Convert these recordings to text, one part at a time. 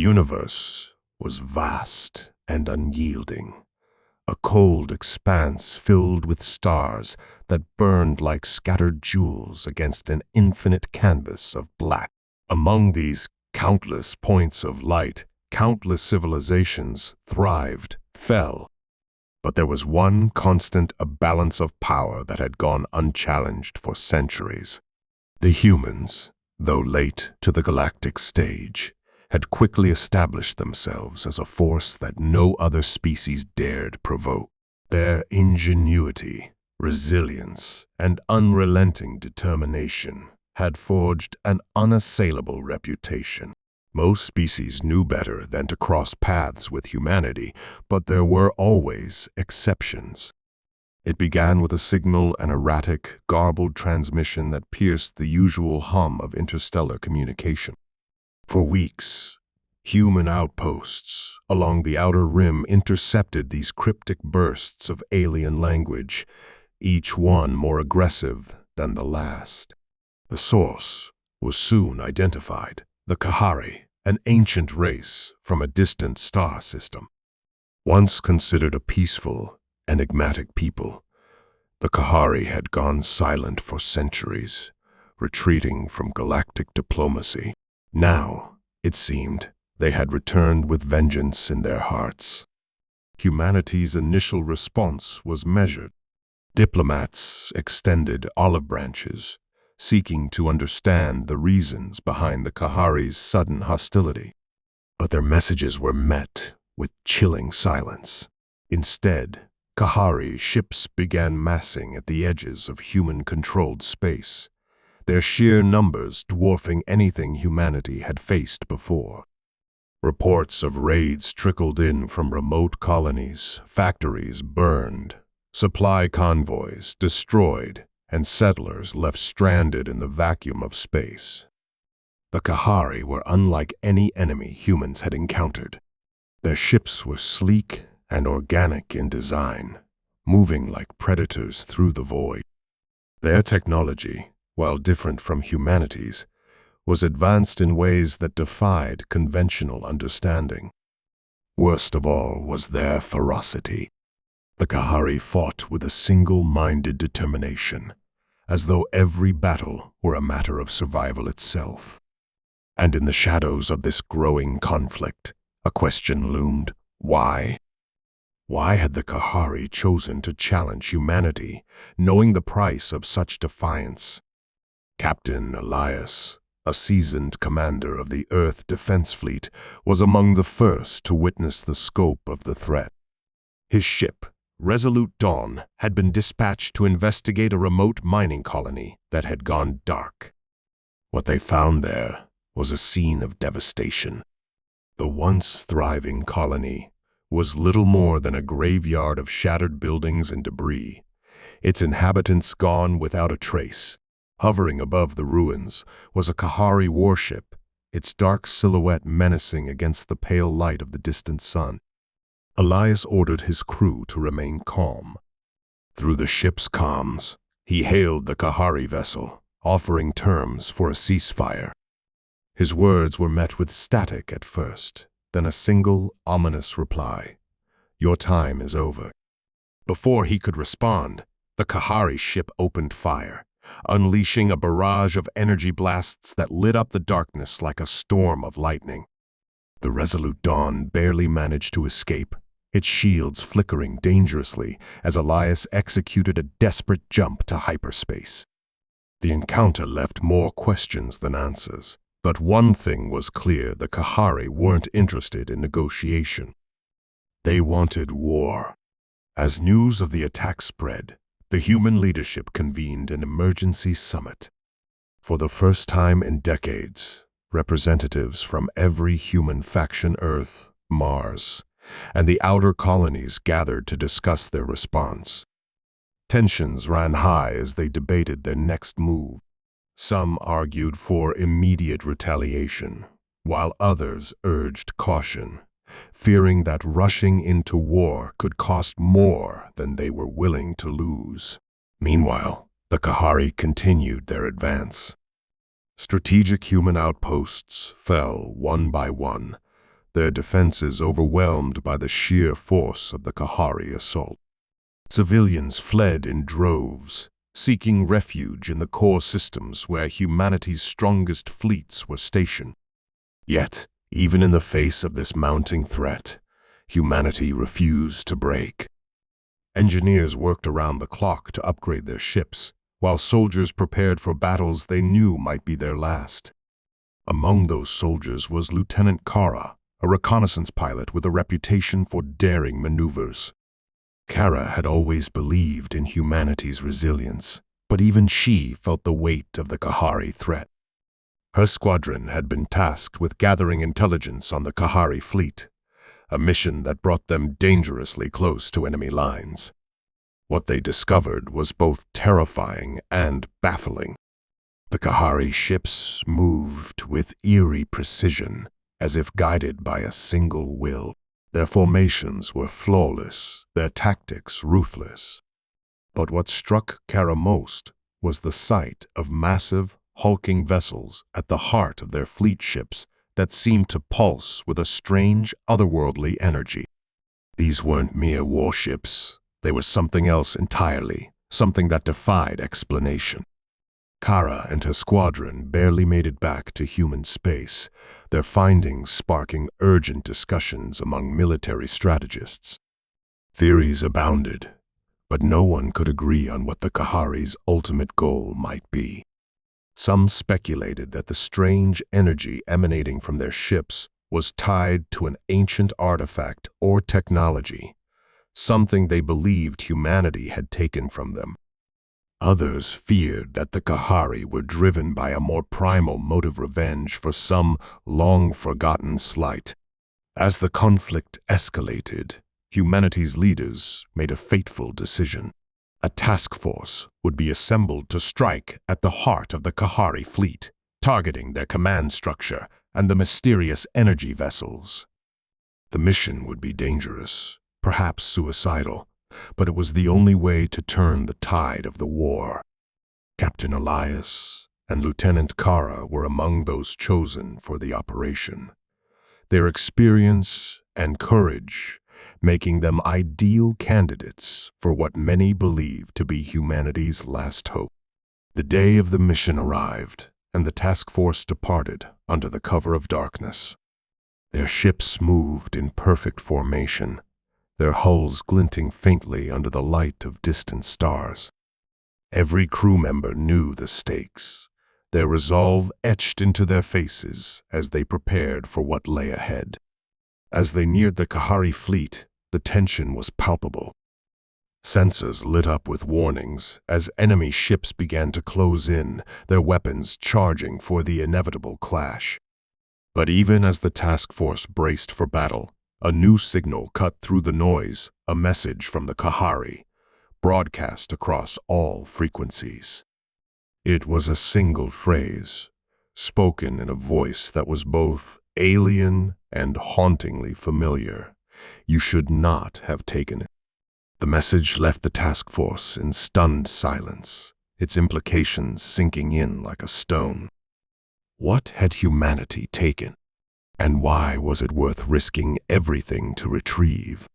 universe was vast and unyielding, a cold expanse filled with stars that burned like scattered jewels against an infinite canvas of black. Among these countless points of light, countless civilizations thrived, fell. But there was one constant, a balance of power that had gone unchallenged for centuries. The humans, though late to the galactic stage, had quickly established themselves as a force that no other species dared provoke. Their ingenuity, resilience, and unrelenting determination had forged an unassailable reputation. Most species knew better than to cross paths with humanity, but there were always exceptions. It began with a signal, an erratic, garbled transmission that pierced the usual hum of interstellar communication. For weeks, human outposts along the outer rim intercepted these cryptic bursts of alien language, each one more aggressive than the last. The source was soon identified: the Kahari, an ancient race from a distant star system. Once considered a peaceful, enigmatic people, the Kahari had gone silent for centuries, retreating from galactic diplomacy. Now, it seemed, they had returned with vengeance in their hearts. Humanity's initial response was measured. Diplomats extended olive branches, seeking to understand the reasons behind the Kahari's sudden hostility. But their messages were met with chilling silence. Instead, Kahari ships began massing at the edges of human-controlled space, their sheer numbers dwarfing anything humanity had faced before. Reports of raids trickled in from remote colonies, factories burned, supply convoys destroyed, and settlers left stranded in the vacuum of space. The Kahari were unlike any enemy humans had encountered. Their ships were sleek and organic in design, moving like predators through the void. Their technology, while different from humanity's, was advanced in ways that defied conventional understanding. Worst of all was their ferocity. The Kahari fought with a single-minded determination, as though every battle were a matter of survival itself. And in the shadows of this growing conflict, a question loomed: why? Why had the Kahari chosen to challenge humanity, knowing the price of such defiance? Captain Elias, a seasoned commander of the Earth Defense Fleet, was among the first to witness the scope of the threat. His ship, Resolute Dawn, had been dispatched to investigate a remote mining colony that had gone dark. What they found there was a scene of devastation. The once thriving colony was little more than a graveyard of shattered buildings and debris, its inhabitants gone without a trace. Hovering above the ruins was a Kahari warship, its dark silhouette menacing against the pale light of the distant sun. Elias ordered his crew to remain calm. Through the ship's comms, he hailed the Kahari vessel, offering terms for a ceasefire. His words were met with static at first, then a single, ominous reply: "Your time is over." Before he could respond, the Kahari ship opened fire, unleashing a barrage of energy blasts that lit up the darkness like a storm of lightning. The Resolute Dawn barely managed to escape, its shields flickering dangerously as Elias executed a desperate jump to hyperspace. The encounter left more questions than answers, but one thing was clear: the Kahari weren't interested in negotiation. They wanted war. As news of the attack spread, the human leadership convened an emergency summit. For the first time in decades, representatives from every human faction, Earth, Mars, and the outer colonies gathered to discuss their response. Tensions ran high as they debated their next move. Some argued for immediate retaliation, while others urged caution, fearing that rushing into war could cost more than they were willing to lose. Meanwhile, the Kahari continued their advance. Strategic human outposts fell one by one, their defenses overwhelmed by the sheer force of the Kahari assault. Civilians fled in droves, seeking refuge in the core systems where humanity's strongest fleets were stationed. Yet, even in the face of this mounting threat, humanity refused to break. Engineers worked around the clock to upgrade their ships, while soldiers prepared for battles they knew might be their last. Among those soldiers was Lieutenant Kara, a reconnaissance pilot with a reputation for daring maneuvers. Kara had always believed in humanity's resilience, but even she felt the weight of the Kahari threat. Her squadron had been tasked with gathering intelligence on the Kahari fleet, a mission that brought them dangerously close to enemy lines. What they discovered was both terrifying and baffling. The Kahari ships moved with eerie precision, as if guided by a single will. Their formations were flawless, their tactics ruthless. But what struck Kara most was the sight of massive, hulking vessels at the heart of their fleet ships that seemed to pulse with a strange, otherworldly energy. These weren't mere warships. They were something else entirely, something that defied explanation. Kara and her squadron barely made it back to human space, their findings sparking urgent discussions among military strategists. Theories abounded, but no one could agree on what the Kahari's ultimate goal might be. Some speculated that the strange energy emanating from their ships was tied to an ancient artifact or technology, something they believed humanity had taken from them. Others feared that the Kahari were driven by a more primal motive, revenge for some long-forgotten slight. As the conflict escalated, humanity's leaders made a fateful decision. A task force would be assembled to strike at the heart of the Kahari fleet, targeting their command structure and the mysterious energy vessels. The mission would be dangerous, perhaps suicidal, but it was the only way to turn the tide of the war. Captain Elias and Lieutenant Kara were among those chosen for the operation. Their experience and courage making them ideal candidates for what many believe to be humanity's last hope. The day of the mission arrived, and the task force departed under the cover of darkness. Their ships moved in perfect formation, their hulls glinting faintly under the light of distant stars. Every crew member knew the stakes, their resolve etched into their faces as they prepared for what lay ahead. As they neared the Kahari fleet, the tension was palpable. Sensors lit up with warnings as enemy ships began to close in, their weapons charging for the inevitable clash. But even as the task force braced for battle, a new signal cut through the noise, a message from the Kahari, broadcast across all frequencies. It was a single phrase, spoken in a voice that was both alien and hauntingly familiar. You should not have taken it. The message left the task force in stunned silence, its implications sinking in like a stone. What had humanity taken? And why was it worth risking everything to retrieve?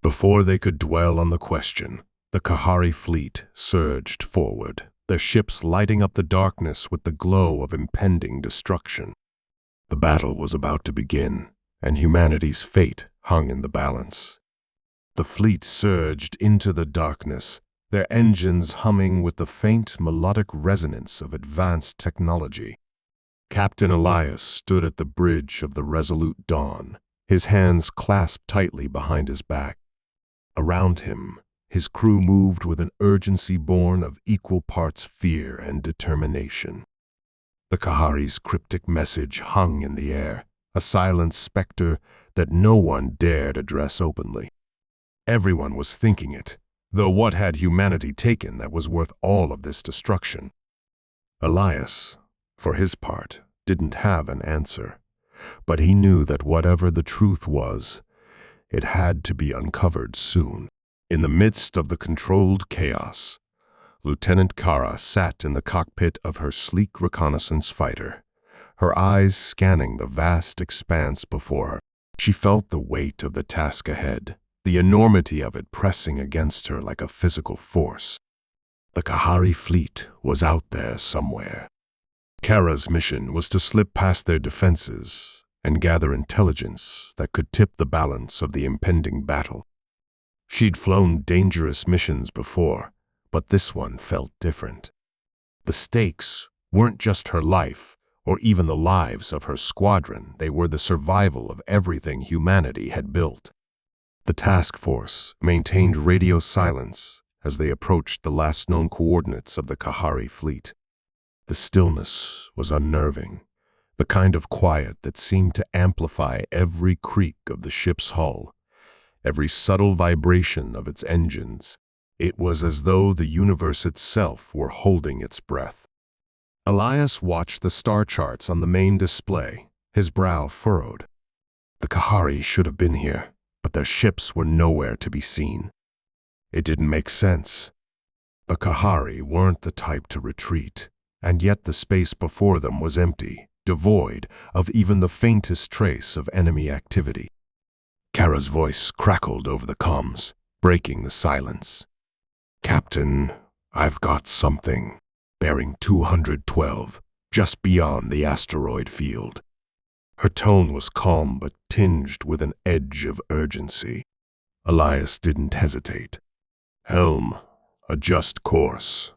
Before they could dwell on the question, the Kahari fleet surged forward, their ships lighting up the darkness with the glow of impending destruction. The battle was about to begin, and humanity's fate hung in the balance. The fleet surged into the darkness, their engines humming with the faint melodic resonance of advanced technology. Captain Elias stood at the bridge of the Resolute Dawn, his hands clasped tightly behind his back. Around him, his crew moved with an urgency born of equal parts fear and determination. The Kahari's cryptic message hung in the air, a silent specter that no one dared address openly. Everyone was thinking it, though what had humanity taken that was worth all of this destruction? Elias, for his part, didn't have an answer, but he knew that whatever the truth was, it had to be uncovered soon. In the midst of the controlled chaos, Lieutenant Kara sat in the cockpit of her sleek reconnaissance fighter, her eyes scanning the vast expanse before her. She felt the weight of the task ahead, the enormity of it pressing against her like a physical force. The Kahari fleet was out there somewhere. Kara's mission was to slip past their defenses and gather intelligence that could tip the balance of the impending battle. She'd flown dangerous missions before, but this one felt different. The stakes weren't just her life or even the lives of her squadron, they were the survival of everything humanity had built. The task force maintained radio silence as they approached the last known coordinates of the Kahari fleet. The stillness was unnerving, the kind of quiet that seemed to amplify every creak of the ship's hull, every subtle vibration of its engines. It was as though the universe itself were holding its breath. Elias watched the star charts on the main display, his brow furrowed. The Kahari should have been here, but their ships were nowhere to be seen. It didn't make sense. The Kahari weren't the type to retreat, and yet the space before them was empty, devoid of even the faintest trace of enemy activity. Kara's voice crackled over the comms, breaking the silence. "Captain, I've got something. Bearing 212, just beyond the asteroid field." Her tone was calm but tinged with an edge of urgency. Elias didn't hesitate. "Helm, adjust course.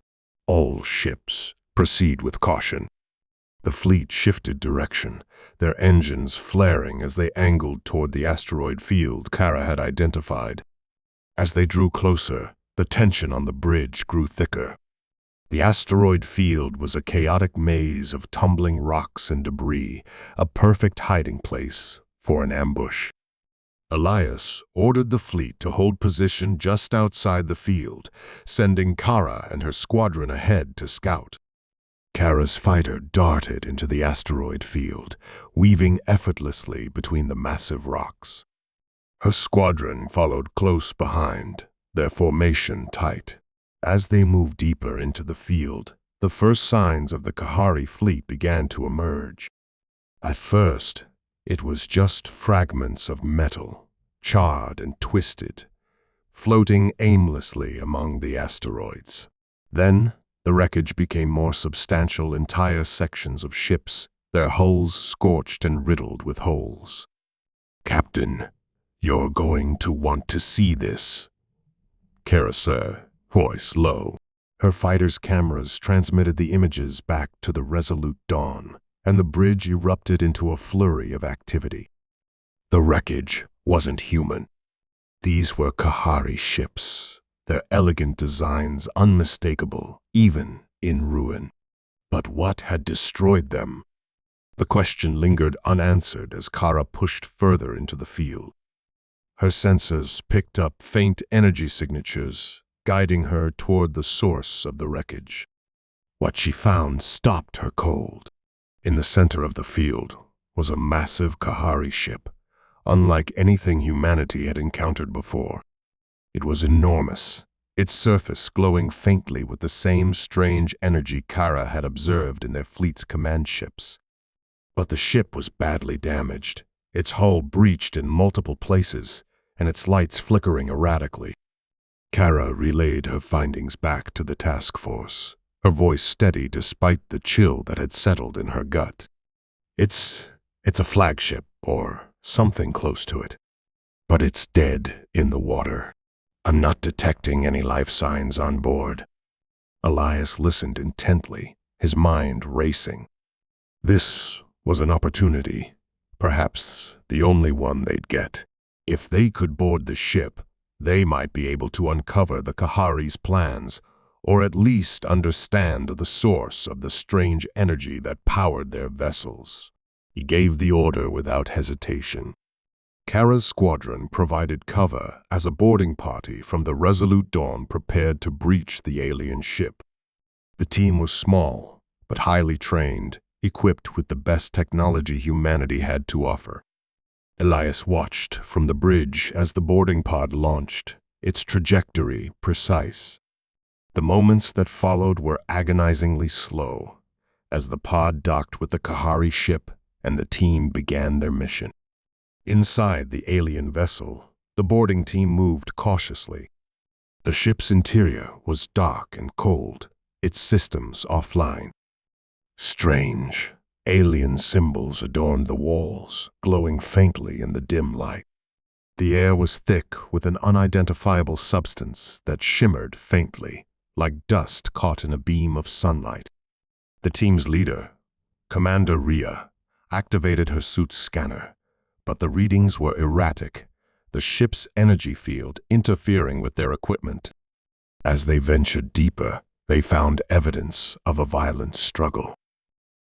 All ships, proceed with caution." The fleet shifted direction, their engines flaring as they angled toward the asteroid field Kara had identified. As they drew closer, the tension on the bridge grew thicker. The asteroid field was a chaotic maze of tumbling rocks and debris, a perfect hiding place for an ambush. Elias ordered the fleet to hold position just outside the field, sending Kara and her squadron ahead to scout. Kara's fighter darted into the asteroid field, weaving effortlessly between the massive rocks. Her squadron followed close behind, their formation tight. As they moved deeper into the field, the first signs of the Kahari fleet began to emerge. At first, it was just fragments of metal, charred and twisted, floating aimlessly among the asteroids. Then, the wreckage became more substantial, entire sections of ships, their hulls scorched and riddled with holes. "Captain, you're going to want to see this." "Kara, sir," voice low. Her fighter's cameras transmitted the images back to the Resolute Dawn, and the bridge erupted into a flurry of activity. The wreckage wasn't human. These were Kahari ships, their elegant designs unmistakable, even in ruin. But what had destroyed them? The question lingered unanswered as Kara pushed further into the field. Her sensors picked up faint energy signatures, guiding her toward the source of the wreckage. What she found stopped her cold. In the center of the field was a massive Kahari ship, unlike anything humanity had encountered before. It was enormous, its surface glowing faintly with the same strange energy Kara had observed in their fleet's command ships. But the ship was badly damaged, its hull breached in multiple places, and its lights flickering erratically. Kara relayed her findings back to the task force, her voice steady despite the chill that had settled in her gut. It's a flagship, or something close to it. But it's dead in the water. I'm not detecting any life signs on board." Elias listened intently, his mind racing. This was an opportunity, perhaps the only one they'd get. If they could board the ship, they might be able to uncover the Kahari's plans, or at least understand the source of the strange energy that powered their vessels. He gave the order without hesitation. Kara's squadron provided cover as a boarding party from the Resolute Dawn prepared to breach the alien ship. The team was small, but highly trained, equipped with the best technology humanity had to offer. Elias watched from the bridge as the boarding pod launched, its trajectory precise. The moments that followed were agonizingly slow, as the pod docked with the Kahari ship and the team began their mission. Inside the alien vessel, the boarding team moved cautiously. The ship's interior was dark and cold, its systems offline. Strange, alien symbols adorned the walls, glowing faintly in the dim light. The air was thick with an unidentifiable substance that shimmered faintly, like dust caught in a beam of sunlight. The team's leader, Commander Rhea, activated her suit's scanner, but the readings were erratic, the ship's energy field interfering with their equipment. As they ventured deeper, they found evidence of a violent struggle.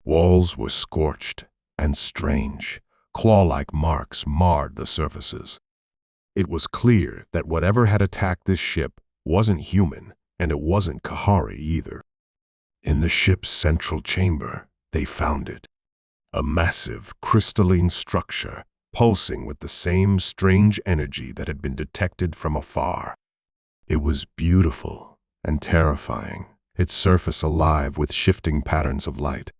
Walls were scorched and strange, claw-like marks marred the surfaces. It was clear that whatever had attacked this ship wasn't human, and it wasn't Kahari either. In the ship's central chamber, they found it. A massive, crystalline structure, pulsing with the same strange energy that had been detected from afar. It was beautiful and terrifying, its surface alive with shifting patterns of light.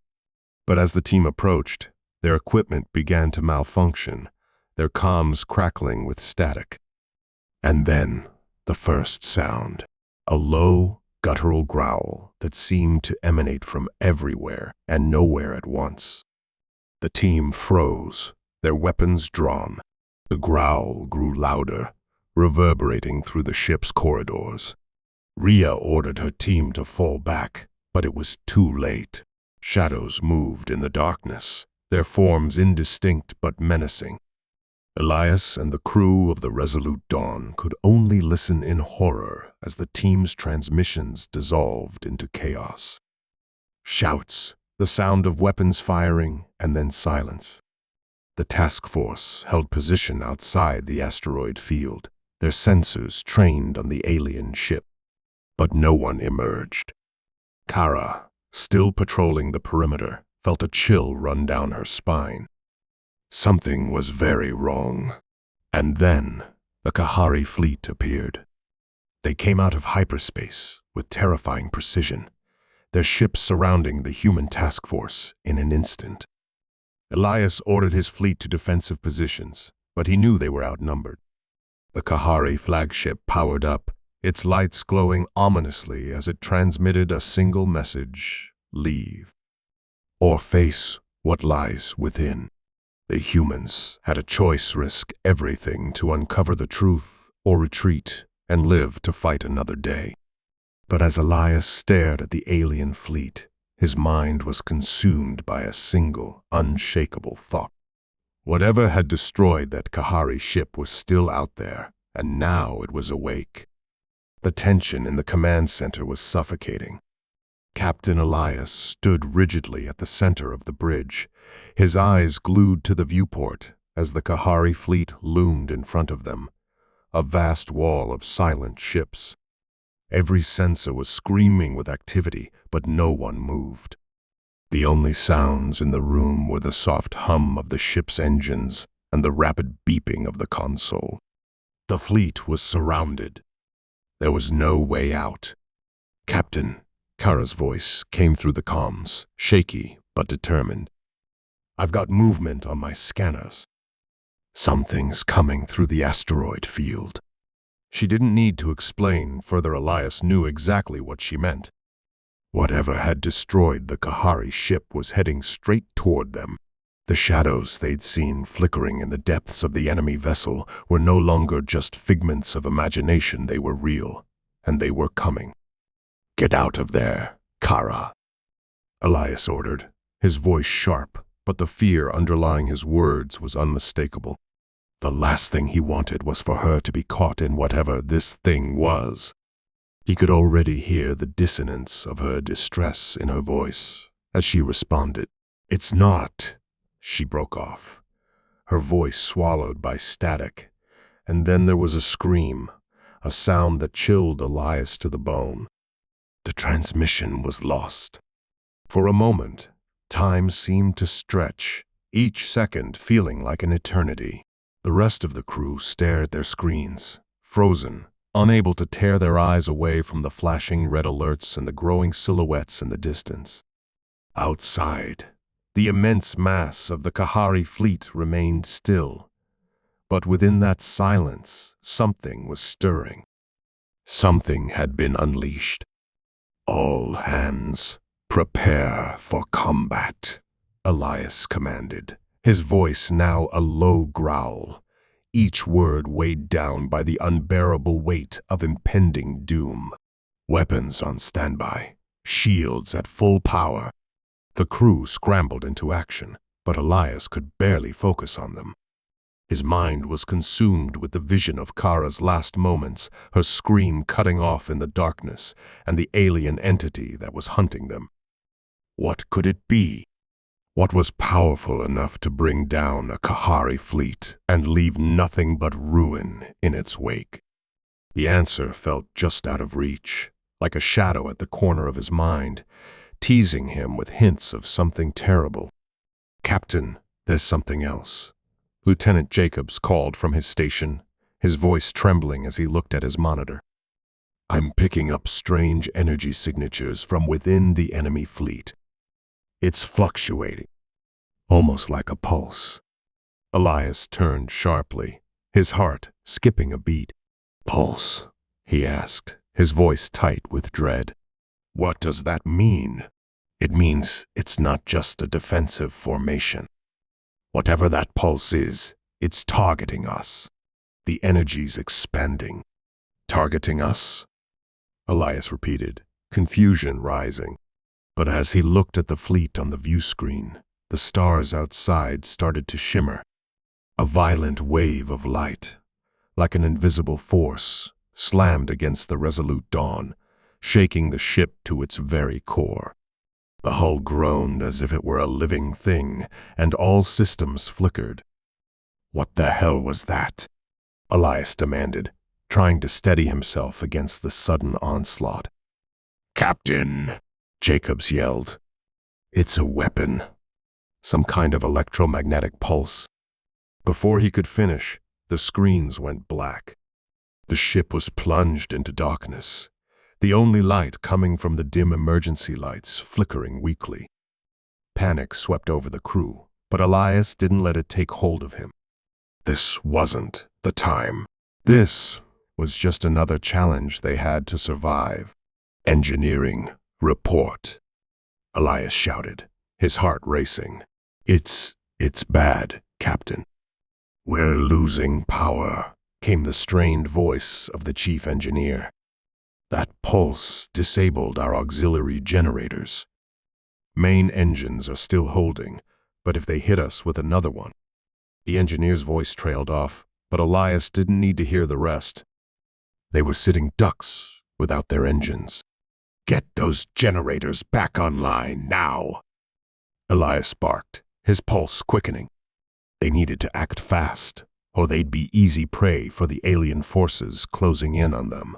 But as the team approached, their equipment began to malfunction, their comms crackling with static. And then, the first sound, a low, guttural growl that seemed to emanate from everywhere and nowhere at once. The team froze, their weapons drawn. The growl grew louder, reverberating through the ship's corridors. Rhea ordered her team to fall back, but it was too late. Shadows moved in the darkness, their forms indistinct but menacing. Elias and the crew of the Resolute Dawn could only listen in horror as the team's transmissions dissolved into chaos. Shouts, the sound of weapons firing, and then silence. The task force held position outside the asteroid field, their sensors trained on the alien ship. But no one emerged. Kara, still patrolling the perimeter, felt a chill run down her spine. Something was very wrong. And then, the Kahari fleet appeared. They came out of hyperspace with terrifying precision, their ships surrounding the human task force in an instant. Elias ordered his fleet to defensive positions, but he knew they were outnumbered. The Kahari flagship powered up, its lights glowing ominously as it transmitted a single message: leave, or face what lies within. The humans had a choice: risk everything to uncover the truth, or retreat and live to fight another day. But as Elias stared at the alien fleet, his mind was consumed by a single, unshakable thought. Whatever had destroyed that Kahari ship was still out there, and now it was awake. The tension in the command center was suffocating. Captain Elias stood rigidly at the center of the bridge, his eyes glued to the viewport as the Kahari fleet loomed in front of them, a vast wall of silent ships. Every sensor was screaming with activity, but no one moved. The only sounds in the room were the soft hum of the ship's engines and the rapid beeping of the console. The fleet was surrounded. There was no way out. "Captain," Kara's voice came through the comms, shaky but determined. "I've got movement on my scanners. Something's coming through the asteroid field." She didn't need to explain further. Elias knew exactly what she meant. Whatever had destroyed the Kahari ship was heading straight toward them. The shadows they'd seen flickering in the depths of the enemy vessel were no longer just figments of imagination. They were real, and they were coming. "Get out of there, Kara," Elias ordered, his voice sharp, but the fear underlying his words was unmistakable. The last thing he wanted was for her to be caught in whatever this thing was. He could already hear the dissonance of her distress in her voice as she responded. "It's not," she broke off, her voice swallowed by static, and then there was a scream, a sound that chilled Elias to the bone. The transmission was lost. For a moment, time seemed to stretch, each second feeling like an eternity. The rest of the crew stared at their screens, frozen, unable to tear their eyes away from the flashing red alerts and the growing silhouettes in the distance. Outside, the immense mass of the Kahari fleet remained still, But within that silence, something was stirring. Something had been unleashed. "All hands, prepare for combat," Elias commanded, his voice now a low growl, each word weighed down by the unbearable weight of impending doom. Weapons on standby, shields at full power. The crew scrambled into action, but Elias could barely focus on them. His mind was consumed with the vision of Kara's last moments, her scream cutting off in the darkness, and the alien entity that was hunting them. What could it be? What was powerful enough to bring down a Kahari fleet and leave nothing but ruin in its wake? The answer felt just out of reach, like a shadow at the corner of his mind, teasing him with hints of something terrible. "Captain, there's something else." Lieutenant Jacobs called from his station, his voice trembling as he looked at his monitor. "I'm picking up strange energy signatures from within the enemy fleet. It's fluctuating, almost like a pulse." Elias turned sharply, his heart skipping a beat. "Pulse?" he asked, his voice tight with dread. "What does that mean?" "It means it's not just a defensive formation. Whatever that pulse is, it's targeting us. The energy's expanding." "Targeting us?" Elias repeated, confusion rising. But as he looked at the fleet on the view screen, the stars outside started to shimmer. A violent wave of light, like an invisible force, slammed against the resolute dawn, shaking the ship to its very core. The hull groaned as if it were a living thing, and all systems flickered. "What the hell was that?" Elias demanded, trying to steady himself against the sudden onslaught. "Captain!" Jacobs yelled. "It's a weapon. Some kind of electromagnetic pulse." Before he could finish, the screens went black. The ship was plunged into darkness, the only light coming from the dim emergency lights flickering weakly. Panic swept over the crew, but Elias didn't let it take hold of him. This wasn't the time. This was just another challenge they had to survive. "Engineering, report," Elias shouted, his heart racing. It's bad, Captain." "We're losing power," came the strained voice of the chief engineer. "That pulse disabled our auxiliary generators. Main engines are still holding, but if they hit us with another one..." The engineer's voice trailed off, but Elias didn't need to hear the rest. They were sitting ducks without their engines. "Get those generators back online now," Elias barked, his pulse quickening. They needed to act fast, or they'd be easy prey for the alien forces closing in on them.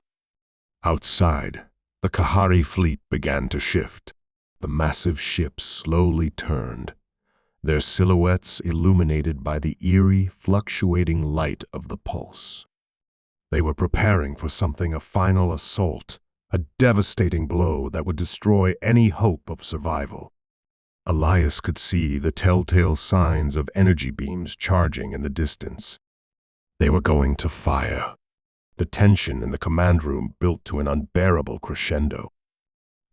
Outside, the Kahari fleet began to shift. The massive ships slowly turned, their silhouettes illuminated by the eerie, fluctuating light of the pulse. They were preparing for something, a final assault, a devastating blow that would destroy any hope of survival. Elias could see the telltale signs of energy beams charging in the distance. They were going to fire. The tension in the command room built to an unbearable crescendo.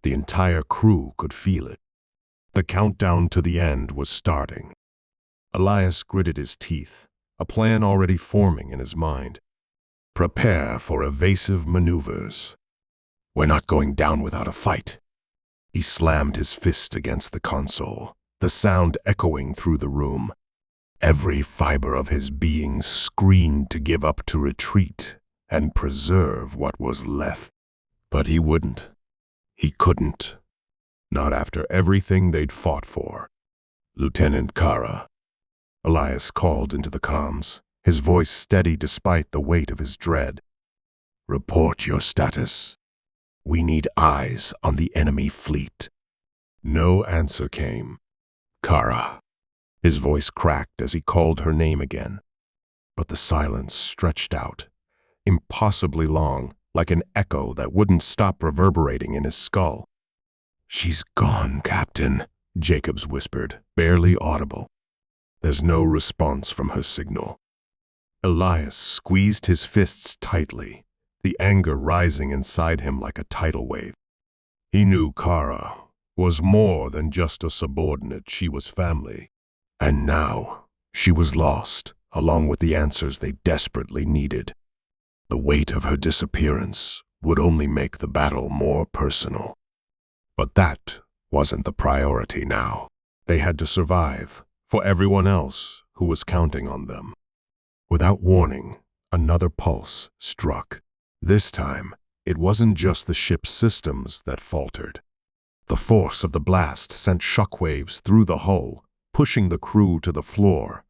The entire crew could feel it. The countdown to the end was starting. Elias gritted his teeth, a plan already forming in his mind. "Prepare for evasive maneuvers. We're not going down without a fight." He slammed his fist against the console, the sound echoing through the room. Every fiber of his being screamed to give up, to retreat, and preserve what was left. But he wouldn't. He couldn't. Not after everything they'd fought for. "Lieutenant Kara," Elias called into the comms, his voice steady despite the weight of his dread. "Report your status. We need eyes on the enemy fleet." No answer came. "Kara." His voice cracked as he called her name again. But the silence stretched out, impossibly long, like an echo that wouldn't stop reverberating in his skull. "She's gone, Captain," Jacobs whispered, barely audible. "There's no response from her signal." Elias squeezed his fists tightly, the anger rising inside him like a tidal wave. He knew Kara was more than just a subordinate, she was family. And now, she was lost, along with the answers they desperately needed. The weight of her disappearance would only make the battle more personal. But that wasn't the priority now. They had to survive for everyone else who was counting on them. Without warning, another pulse struck. This time, it wasn't just the ship's systems that faltered. The force of the blast sent shockwaves through the hull, pushing the crew to the floor.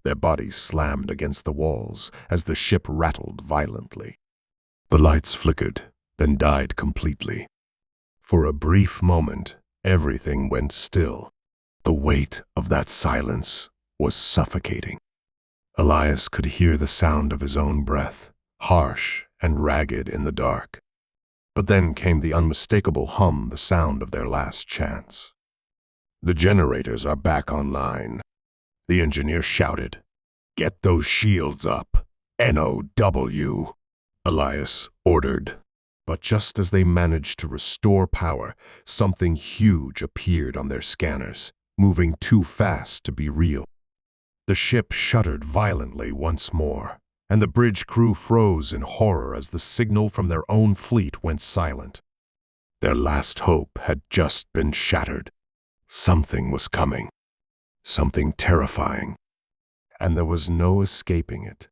Their bodies slammed against the walls as the ship rattled violently. The lights flickered, then died completely. For a brief moment, everything went still. The weight of that silence was suffocating. Elias could hear the sound of his own breath, harsh and ragged in the dark. But then came the unmistakable hum, the sound of their last chance. "The generators are back online," the engineer shouted. "Get those shields up. NOW," Elias ordered. But just as they managed to restore power, something huge appeared on their scanners, moving too fast to be real. The ship shuddered violently once more, and the bridge crew froze in horror as the signal from their own fleet went silent. Their last hope had just been shattered. Something was coming, something terrifying, and there was no escaping it.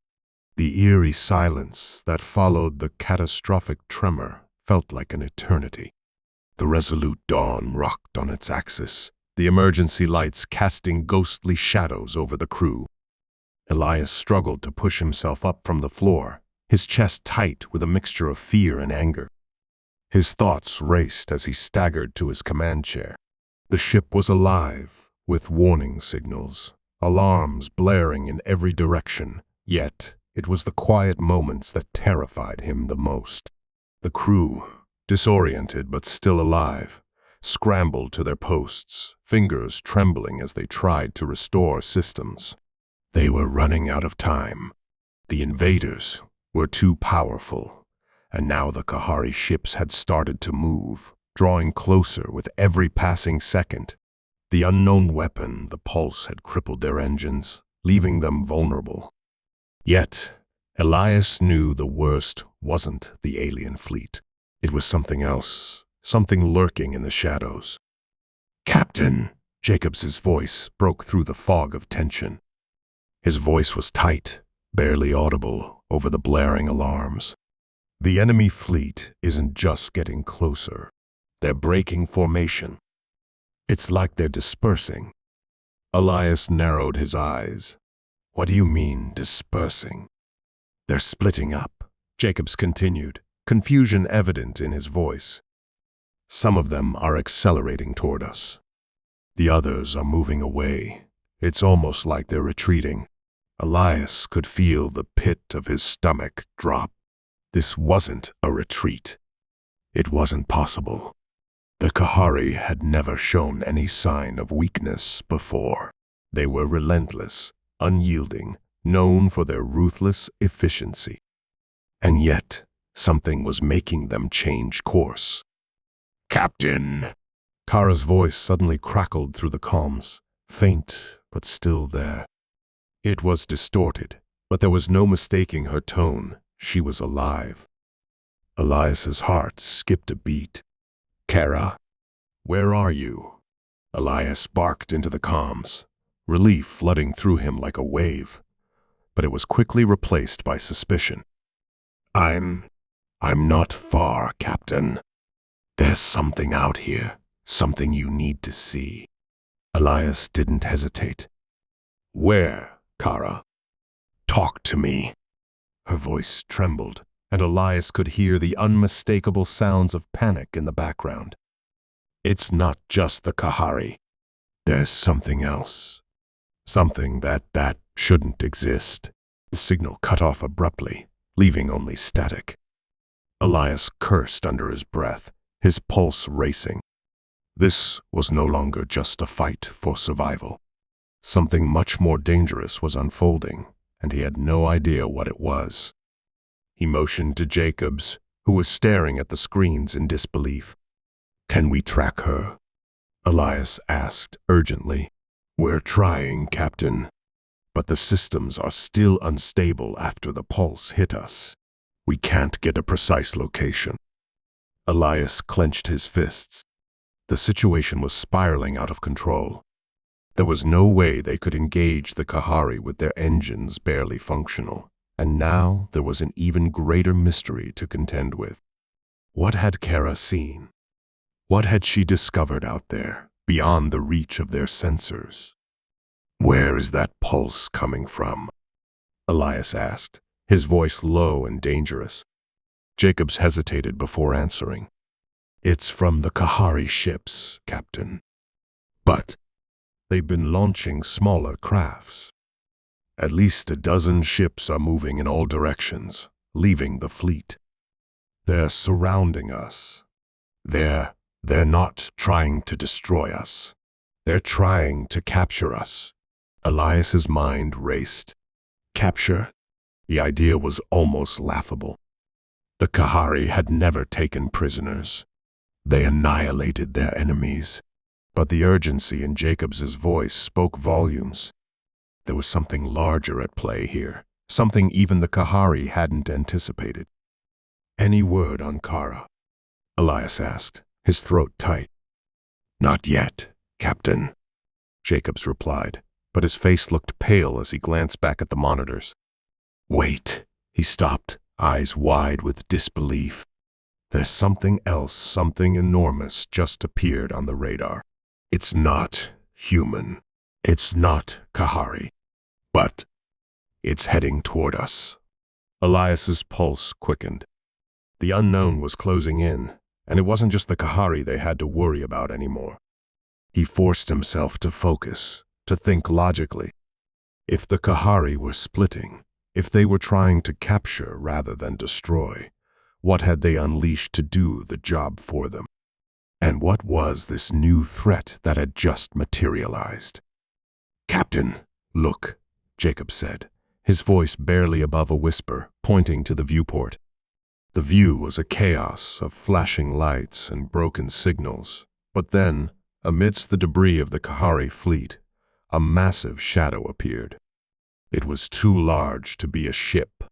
The eerie silence that followed the catastrophic tremor felt like an eternity. The resolute dawn rocked on its axis, the emergency lights casting ghostly shadows over the crew. Elias struggled to push himself up from the floor, his chest tight with a mixture of fear and anger. His thoughts raced as he staggered to his command chair. The ship was alive, with warning signals, alarms blaring in every direction, yet it was the quiet moments that terrified him the most. The crew, disoriented but still alive, scrambled to their posts, fingers trembling as they tried to restore systems. They were running out of time. The invaders were too powerful, and now the Kahari ships had started to move, drawing closer with every passing second. The unknown weapon, the pulse, had crippled their engines, leaving them vulnerable. Yet, Elias knew the worst wasn't the alien fleet. It was something else, something lurking in the shadows. "Captain!" Jacobs's voice broke through the fog of tension. His voice was tight, barely audible over the blaring alarms. "The enemy fleet isn't just getting closer. They're breaking formation. It's like they're dispersing." Elias narrowed his eyes. "What do you mean, dispersing?" "They're splitting up," Jacobs continued, confusion evident in his voice. "Some of them are accelerating toward us. The others are moving away. It's almost like they're retreating." Elias could feel the pit of his stomach drop. This wasn't a retreat. It wasn't possible. The Kahari had never shown any sign of weakness before. They were relentless, unyielding, known for their ruthless efficiency. And yet, something was making them change course. "Captain!" Kara's voice suddenly crackled through the comms, faint but still there. It was distorted, but there was no mistaking her tone. She was alive. Elias's heart skipped a beat. "Kara, where are you?" Elias barked into the comms, relief flooding through him like a wave. But it was quickly replaced by suspicion. I'm not far, Captain. There's something out here, something you need to see." Elias didn't hesitate. "Where, Kara? Talk to me." Her voice trembled, and Elias could hear the unmistakable sounds of panic in the background. "It's not just the Kahari. There's something else. Something that shouldn't exist." The signal cut off abruptly, leaving only static. Elias cursed under his breath, his pulse racing. This was no longer just a fight for survival. Something much more dangerous was unfolding, and he had no idea what it was. He motioned to Jacobs, who was staring at the screens in disbelief. "Can we track her?" Elias asked urgently. "We're trying, Captain, but the systems are still unstable after the pulse hit us. We can't get a precise location." Elias clenched his fists. The situation was spiraling out of control. There was no way they could engage the Kahari with their engines barely functional, and now there was an even greater mystery to contend with. What had Kara seen? What had she discovered out there, beyond the reach of their sensors? "Where is that pulse coming from?" Elias asked, his voice low and dangerous. Jacobs hesitated before answering. "It's from the Kahari ships, Captain. But they've been launching smaller crafts. At least a dozen ships are moving in all directions, leaving the fleet. They're surrounding us. They're not trying to destroy us. They're trying to capture us." Elias's mind raced. Capture? The idea was almost laughable. The Kahari had never taken prisoners. They annihilated their enemies. But the urgency in Jacobs's voice spoke volumes. There was something larger at play here, something even the Kahari hadn't anticipated. "Any word on Kara?" Elias asked, his throat tight. "Not yet, Captain," Jacobs replied, but his face looked pale as he glanced back at the monitors. "Wait," he stopped, eyes wide with disbelief. There's something else, something enormous just appeared on the radar. It's not human. It's not Kahari. But it's heading toward us. Elias's pulse quickened. The unknown was closing in, and it wasn't just the Kahari they had to worry about anymore. He forced himself to focus, to think logically. If the Kahari were splitting, if they were trying to capture rather than destroy, what had they unleashed to do the job for them? And what was this new threat that had just materialized? "Captain, look," Jacob said, his voice barely above a whisper, pointing to the viewport. The view was a chaos of flashing lights and broken signals, but then, amidst the debris of the Kahari fleet, a massive shadow appeared. It was too large to be a ship.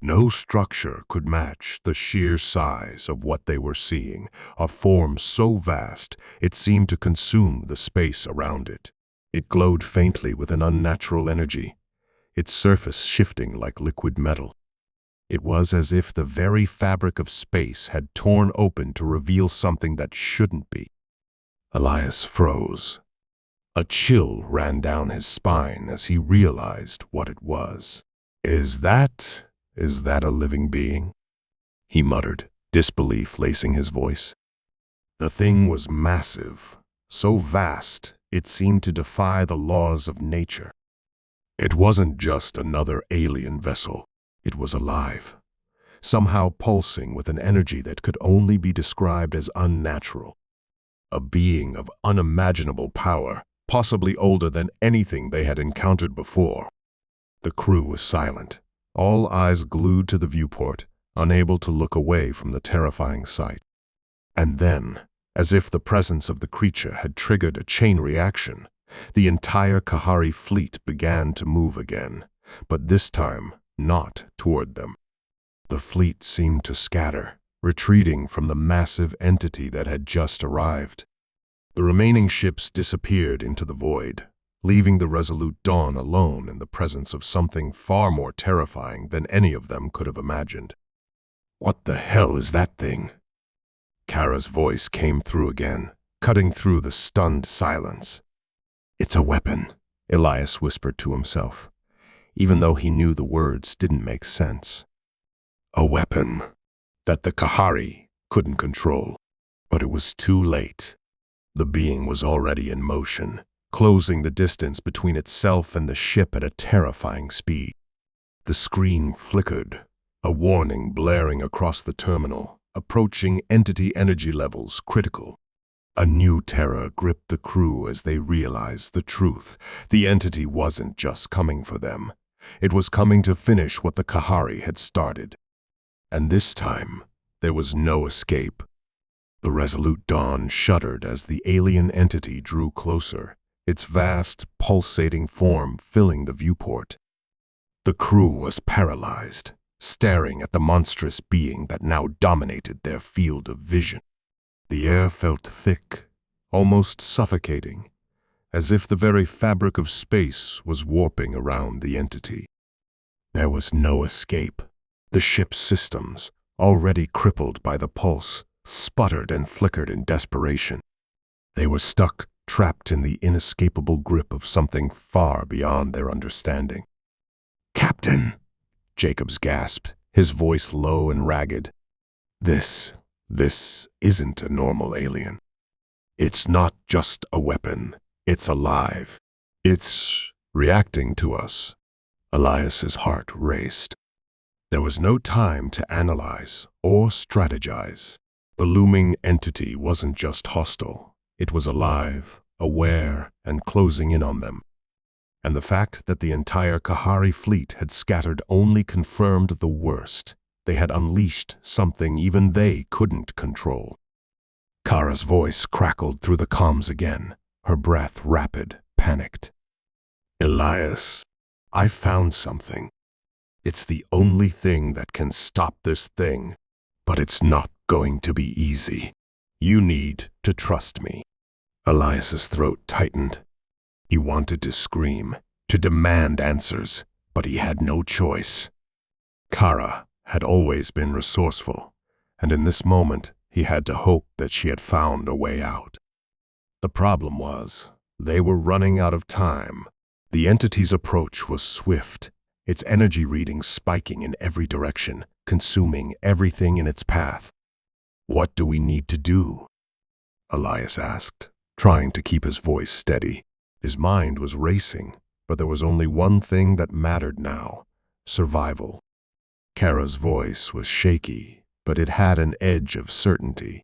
No structure could match the sheer size of what they were seeing, a form so vast it seemed to consume the space around it. It glowed faintly with an unnatural energy, its surface shifting like liquid metal. It was as if the very fabric of space had torn open to reveal something that shouldn't be. Elias froze. A chill ran down his spine as he realized what it was. Is that a living being?" he muttered, disbelief lacing his voice. The thing was massive, so vast it seemed to defy the laws of nature. It wasn't just another alien vessel. It was alive, somehow pulsing with an energy that could only be described as unnatural. A being of unimaginable power, possibly older than anything they had encountered before. The crew was silent, all eyes glued to the viewport, unable to look away from the terrifying sight. And then, as if the presence of the creature had triggered a chain reaction, the entire Kahari fleet began to move again, but this time not toward them. The fleet seemed to scatter, retreating from the massive entity that had just arrived. The remaining ships disappeared into the void, leaving the Resolute Dawn alone in the presence of something far more terrifying than any of them could have imagined. "What the hell is that thing?" Kara's voice came through again, cutting through the stunned silence. "It's a weapon," Elias whispered to himself, even though he knew the words didn't make sense. A weapon that the Kahari couldn't control. But it was too late. The being was already in motion, closing the distance between itself and the ship at a terrifying speed. The screen flickered, a warning blaring across the terminal, approaching entity energy levels critical. A new terror gripped the crew as they realized the truth. The entity wasn't just coming for them. It was coming to finish what the Kahari had started. And this time, there was no escape. The resolute dawn shuddered as the alien entity drew closer, its vast, pulsating form filling the viewport. The crew was paralyzed, staring at the monstrous being that now dominated their field of vision. The air felt thick, almost suffocating, as if the very fabric of space was warping around the entity. There was no escape. The ship's systems, already crippled by the pulse, sputtered and flickered in desperation. They were stuck, trapped in the inescapable grip of something far beyond their understanding. "Captain!" Jacobs gasped, his voice low and ragged. This isn't a normal alien. It's not just a weapon. It's alive. It's reacting to us." Elias's heart raced. There was no time to analyze or strategize. The looming entity wasn't just hostile. It was alive, aware, and closing in on them. And the fact that the entire Kahari fleet had scattered only confirmed the worst. They had unleashed something even they couldn't control. Kara's voice crackled through the comms again, her breath rapid, panicked. "Elias, I found something. It's the only thing that can stop this thing, but it's not going to be easy. You need to trust me." Elias's throat tightened. He wanted to scream, to demand answers, but he had no choice. Kara had always been resourceful, and in this moment he had to hope that she had found a way out. The problem was, they were running out of time. The entity's approach was swift, its energy readings spiking in every direction, consuming everything in its path. "What do we need to do?" Elias asked, trying to keep his voice steady. His mind was racing, but there was only one thing that mattered now: survival. Kara's voice was shaky, but it had an edge of certainty.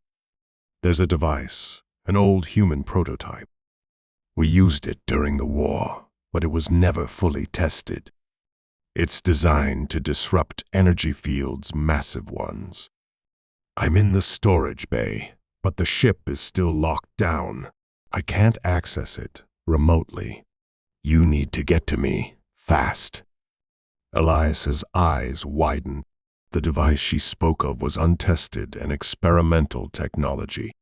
"There's a device, an old human prototype. We used it during the war, but it was never fully tested. It's designed to disrupt energy fields, massive ones. I'm in the storage bay, but the ship is still locked down. I can't access it remotely. You need to get to me, fast." Elias's eyes widened. The device she spoke of was untested and experimental technology.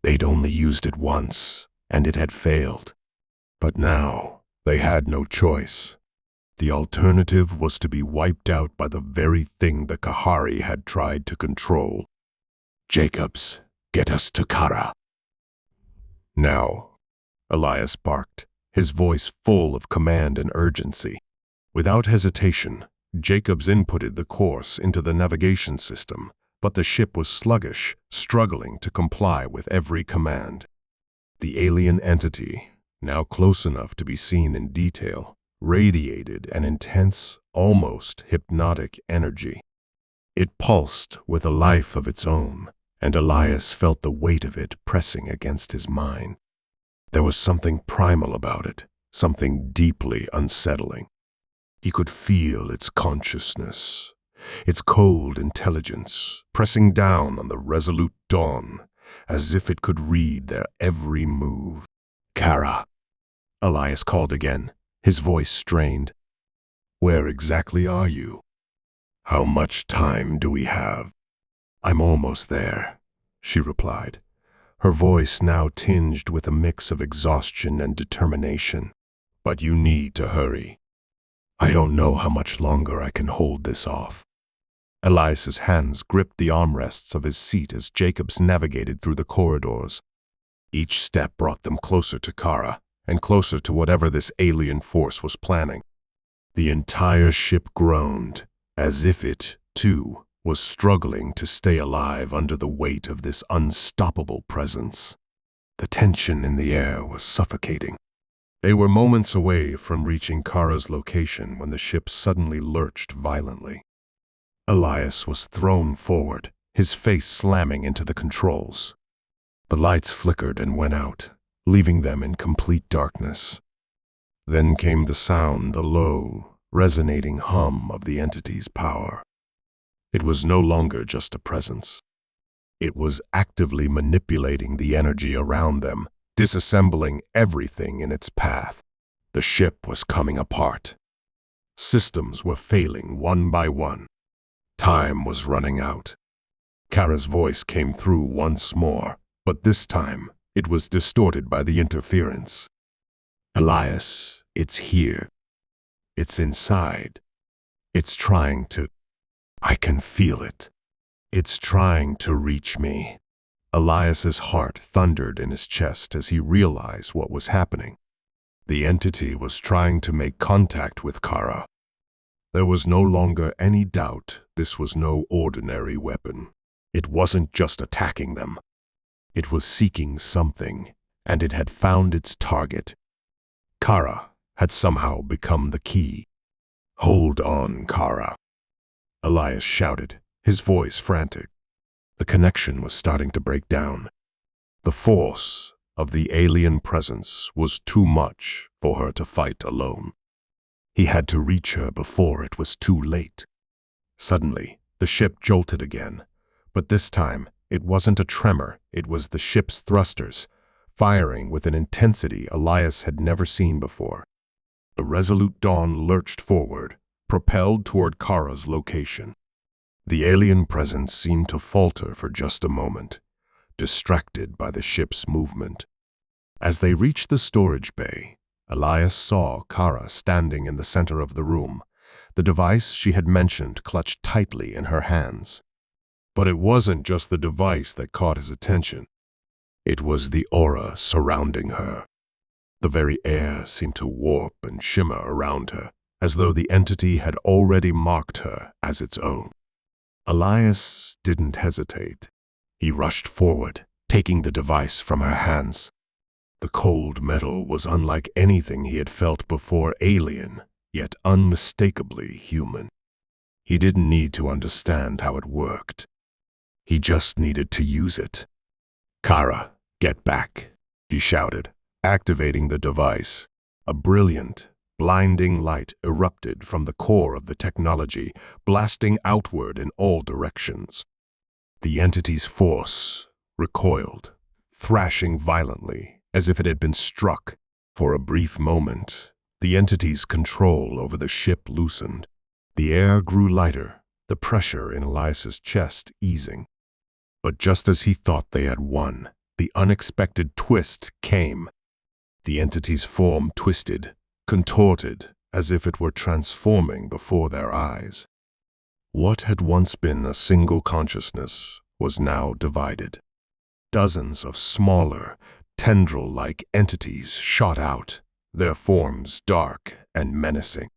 They'd only used it once, and it had failed. But now, they had no choice. The alternative was to be wiped out by the very thing the Kahari had tried to control. "Jacobs, get us to Kara." "Now," Elias barked, his voice full of command and urgency. Without hesitation, Jacobs inputted the course into the navigation system, but the ship was sluggish, struggling to comply with every command. The alien entity, now close enough to be seen in detail, radiated an intense, almost hypnotic energy. It pulsed with a life of its own, and Elias felt the weight of it pressing against his mind. There was something primal about it, something deeply unsettling. He could feel its consciousness, its cold intelligence, pressing down on the resolute dawn, as if it could read their every move. "Kara," Elias called again, his voice strained. "Where exactly are you? How much time do we have?" "I'm almost there," she replied, her voice now tinged with a mix of exhaustion and determination. "But you need to hurry. I don't know how much longer I can hold this off." Elias's hands gripped the armrests of his seat as Jacobs navigated through the corridors. Each step brought them closer to Kara, and closer to whatever this alien force was planning. The entire ship groaned, as if it, too, was struggling to stay alive under the weight of this unstoppable presence. The tension in the air was suffocating. They were moments away from reaching Kara's location when the ship suddenly lurched violently. Elias was thrown forward, his face slamming into the controls. The lights flickered and went out, leaving them in complete darkness. Then came the sound, a low, resonating hum of the entity's power. It was no longer just a presence. It was actively manipulating the energy around them, disassembling everything in its path. The ship was coming apart. Systems were failing one by one. Time was running out. Kara's voice came through once more, but this time it was distorted by the interference. Elias, it's here. It's inside. It's trying to... I can feel it. It's trying to reach me. Elias's heart thundered in his chest as he realized what was happening. The entity was trying to make contact with Kara. There was no longer any doubt this was no ordinary weapon. It wasn't just attacking them. It was seeking something, and it had found its target. Kara had somehow become the key. "Hold on, Kara," Elias shouted, his voice frantic. The connection was starting to break down. The force of the alien presence was too much for her to fight alone. He had to reach her before it was too late. Suddenly, the ship jolted again, but this time it wasn't a tremor, it was the ship's thrusters, firing with an intensity Elias had never seen before. The resolute Dawn lurched forward, propelled toward Kara's location. The alien presence seemed to falter for just a moment, distracted by the ship's movement. As they reached the storage bay, Elias saw Kara standing in the center of the room, the device she had mentioned clutched tightly in her hands. But it wasn't just the device that caught his attention. It was the aura surrounding her. The very air seemed to warp and shimmer around her, as though the entity had already marked her as its own. Elias didn't hesitate. He rushed forward, taking the device from her hands. The cold metal was unlike anything he had felt before, alien, yet unmistakably human. He didn't need to understand how it worked. He just needed to use it. "Kara, get back," he shouted, activating the device. A brilliant, blinding light erupted from the core of the technology, blasting outward in all directions. The entity's force recoiled, thrashing violently as if it had been struck. For a brief moment, the entity's control over the ship loosened. The air grew lighter, the pressure in Elias's chest easing. But just as he thought they had won, the unexpected twist came. The entity's form twisted, contorted, as if it were transforming before their eyes. What had once been a single consciousness was now divided. Dozens of smaller, tendril-like entities shot out, their forms dark and menacing.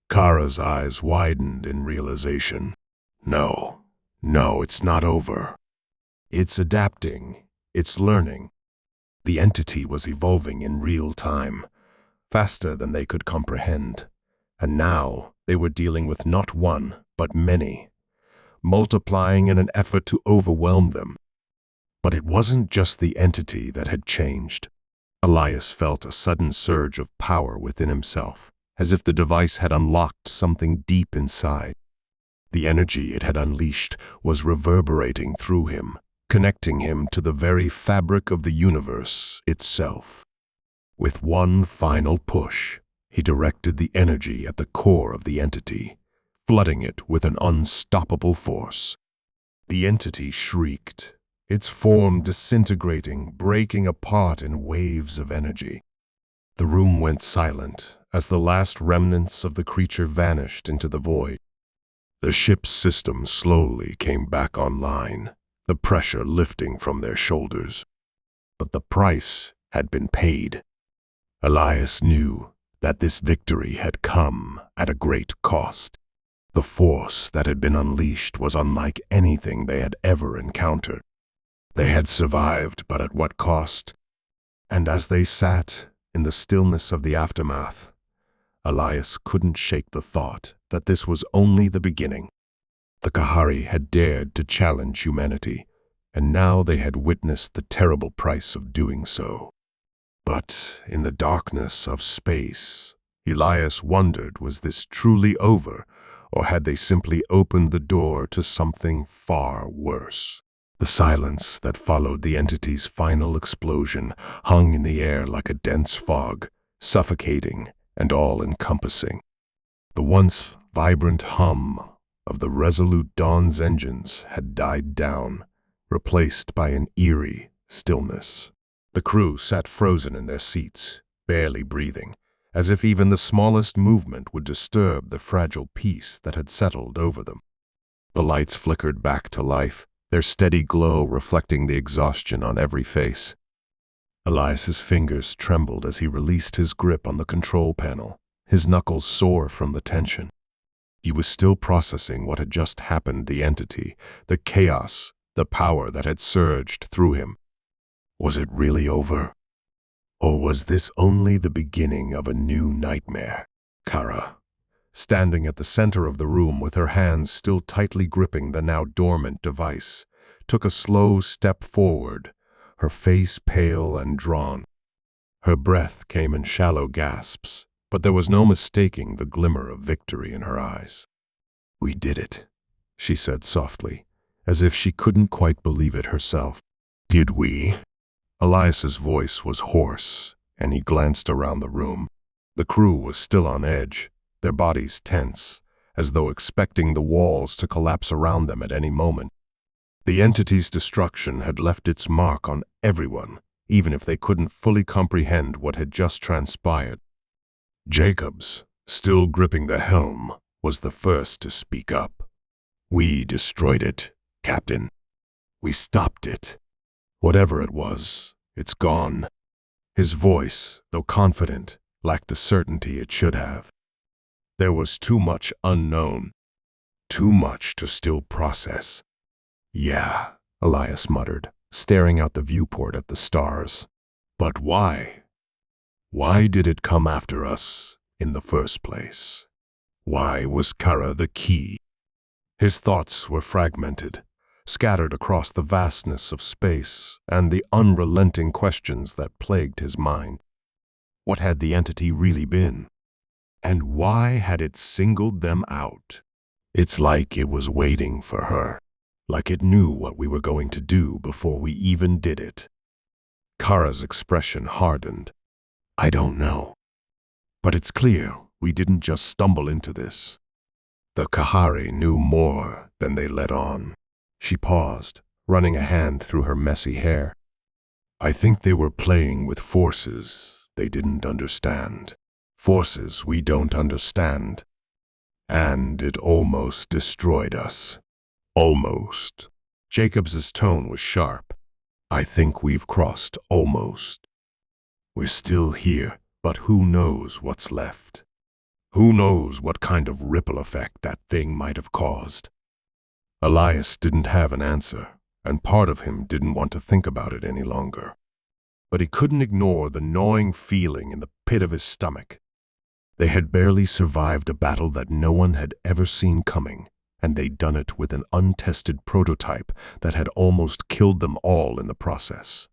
Kara's eyes widened in realization. No, it's not over. It's adapting, it's learning. The entity was evolving in real time, faster than they could comprehend. And now they were dealing with not one, but many, multiplying in an effort to overwhelm them. But it wasn't just the entity that had changed. Elias felt a sudden surge of power within himself, as if the device had unlocked something deep inside. The energy it had unleashed was reverberating through him, connecting him to the very fabric of the universe itself. With one final push, he directed the energy at the core of the entity, flooding it with an unstoppable force. The entity shrieked, its form disintegrating, breaking apart in waves of energy. The room went silent as the last remnants of the creature vanished into the void. The ship's system slowly came back online, the pressure lifting from their shoulders. But the price had been paid. Elias knew that this victory had come at a great cost. The force that had been unleashed was unlike anything they had ever encountered. They had survived, but at what cost? And as they sat in the stillness of the aftermath, Elias couldn't shake the thought that this was only the beginning. The Kahari had dared to challenge humanity, and now they had witnessed the terrible price of doing so. But in the darkness of space, Elias wondered, was this truly over, or had they simply opened the door to something far worse? The silence that followed the entity's final explosion hung in the air like a dense fog, suffocating and all-encompassing. The once vibrant hum of the Resolute Dawn's engines had died down, replaced by an eerie stillness. The crew sat frozen in their seats, barely breathing, as if even the smallest movement would disturb the fragile peace that had settled over them. The lights flickered back to life, their steady glow reflecting the exhaustion on every face. Elias's fingers trembled as he released his grip on the control panel, his knuckles sore from the tension. He was still processing what had just happened, the entity, the chaos, the power that had surged through him. Was it really over? Or was this only the beginning of a new nightmare? Kara, standing at the center of the room with her hands still tightly gripping the now dormant device, took a slow step forward, her face pale and drawn. Her breath came in shallow gasps, but there was no mistaking the glimmer of victory in her eyes. "We did it," she said softly, as if she couldn't quite believe it herself. "Did we?" Elias's voice was hoarse, and he glanced around the room. The crew was still on edge, their bodies tense, as though expecting the walls to collapse around them at any moment. The entity's destruction had left its mark on everyone, even if they couldn't fully comprehend what had just transpired. Jacobs, still gripping the helm, was the first to speak up. "We destroyed it, Captain. We stopped it. Whatever it was, it's gone." His voice, though confident, lacked the certainty it should have. There was too much unknown, too much to still process. "Yeah," Elias muttered, staring out the viewport at the stars. "But why? Why did it come after us in the first place? Why was Kara the key?" His thoughts were fragmented, scattered across the vastness of space and the unrelenting questions that plagued his mind. What had the entity really been? And why had it singled them out? It's like it was waiting for her, like it knew what we were going to do before we even did it. Kara's expression hardened. "I don't know. But it's clear we didn't just stumble into this. The Kahari knew more than they let on." She paused, running a hand through her messy hair. "I think they were playing with forces they didn't understand. Forces we don't understand. And it almost destroyed us. Almost." Jacobs's tone was sharp. "I think we've crossed almost. We're still here, but who knows what's left? Who knows what kind of ripple effect that thing might have caused?" Elias didn't have an answer, and part of him didn't want to think about it any longer. But he couldn't ignore the gnawing feeling in the pit of his stomach. They had barely survived a battle that no one had ever seen coming, and they'd done it with an untested prototype that had almost killed them all in the process.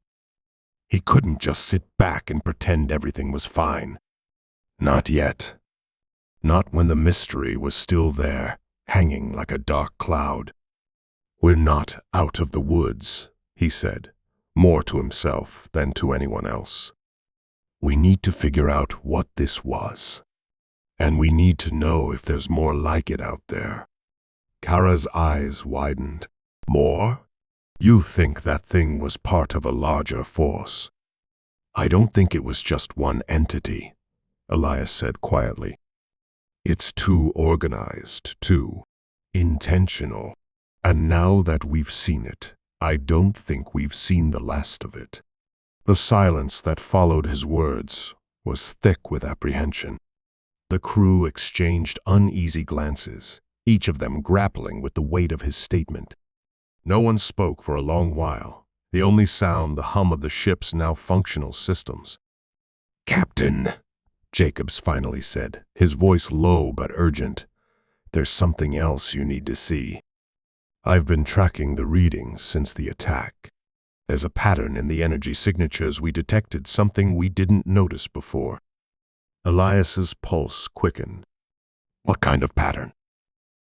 He couldn't just sit back and pretend everything was fine. Not yet. Not when the mystery was still there, hanging like a dark cloud. "We're not out of the woods," he said, more to himself than to anyone else. "We need to figure out what this was. And we need to know if there's more like it out there." Kara's eyes widened. "More? You think that thing was part of a larger force?" "I don't think it was just one entity," Elias said quietly. "It's too organized, too intentional. And now that we've seen it, I don't think we've seen the last of it." The silence that followed his words was thick with apprehension. The crew exchanged uneasy glances, each of them grappling with the weight of his statement. No one spoke for a long while, the only sound the hum of the ship's now functional systems. "Captain," Jacobs finally said, his voice low but urgent, "there's something else you need to see. I've been tracking the readings since the attack. There's a pattern in the energy signatures we detected, something we didn't notice before. Elias's pulse quickened. What kind of pattern?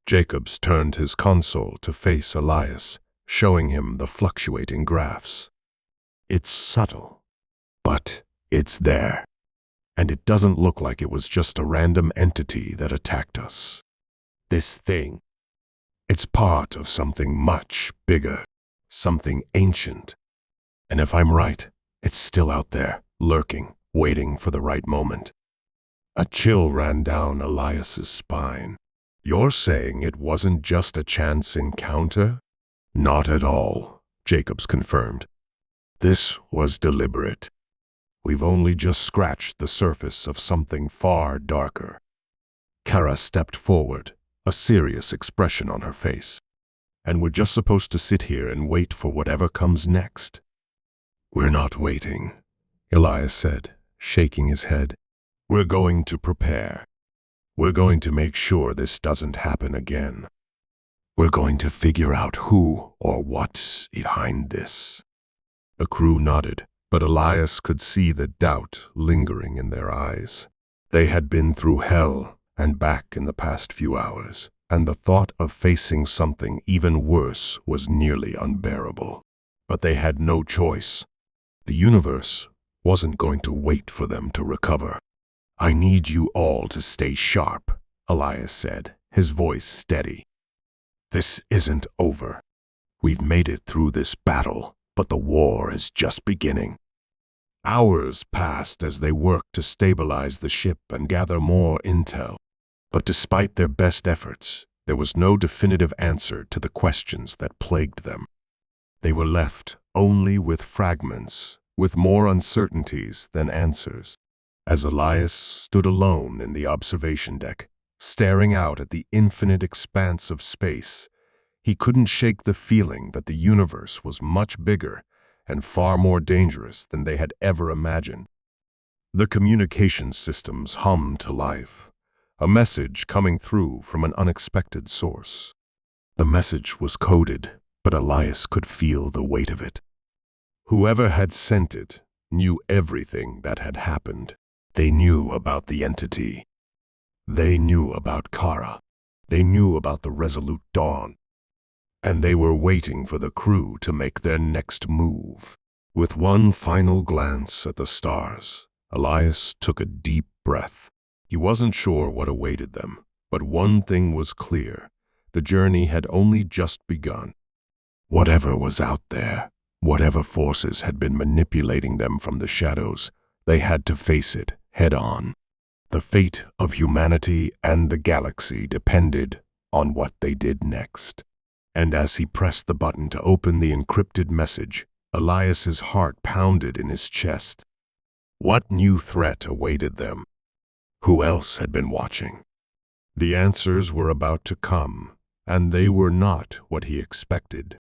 Jacobs turned his console to face Elias, showing him the fluctuating graphs. It's subtle, but it's there. And it doesn't look like it was just a random entity that attacked us. This thing, it's part of something much bigger, something ancient. And if I'm right, it's still out there, lurking, waiting for the right moment. A chill ran down Elias's spine. You're saying it wasn't just a chance encounter? Not at all, Jacobs confirmed. This was deliberate. We've only just scratched the surface of something far darker. Kara stepped forward, a serious expression on her face. And we're just supposed to sit here and wait for whatever comes next. We're not waiting, Elias said, shaking his head. We're going to prepare. We're going to make sure this doesn't happen again. We're going to figure out who or what's behind this. The crew nodded, but Elias could see the doubt lingering in their eyes. They had been through hell and back in the past few hours, and the thought of facing something even worse was nearly unbearable. But they had no choice. The universe wasn't going to wait for them to recover. I need you all to stay sharp, Elias said, his voice steady. This isn't over. We've made it through this battle, but the war is just beginning. Hours passed as they worked to stabilize the ship and gather more intel. But despite their best efforts, there was no definitive answer to the questions that plagued them. They were left only with fragments, with more uncertainties than answers. As Elias stood alone in the observation deck, staring out at the infinite expanse of space, he couldn't shake the feeling that the universe was much bigger and far more dangerous than they had ever imagined. The communication systems hummed to life, a message coming through from an unexpected source. The message was coded, but Elias could feel the weight of it. Whoever had sent it knew everything that had happened. They knew about the entity. They knew about Kara. They knew about the Resolute Dawn. And they were waiting for the crew to make their next move. With one final glance at the stars, Elias took a deep breath. He wasn't sure what awaited them, but one thing was clear. The journey had only just begun. Whatever was out there, whatever forces had been manipulating them from the shadows, they had to face it head on. The fate of humanity and the galaxy depended on what they did next. And as he pressed the button to open the encrypted message, Elias's heart pounded in his chest. What new threat awaited them? Who else had been watching? The answers were about to come, and they were not what he expected.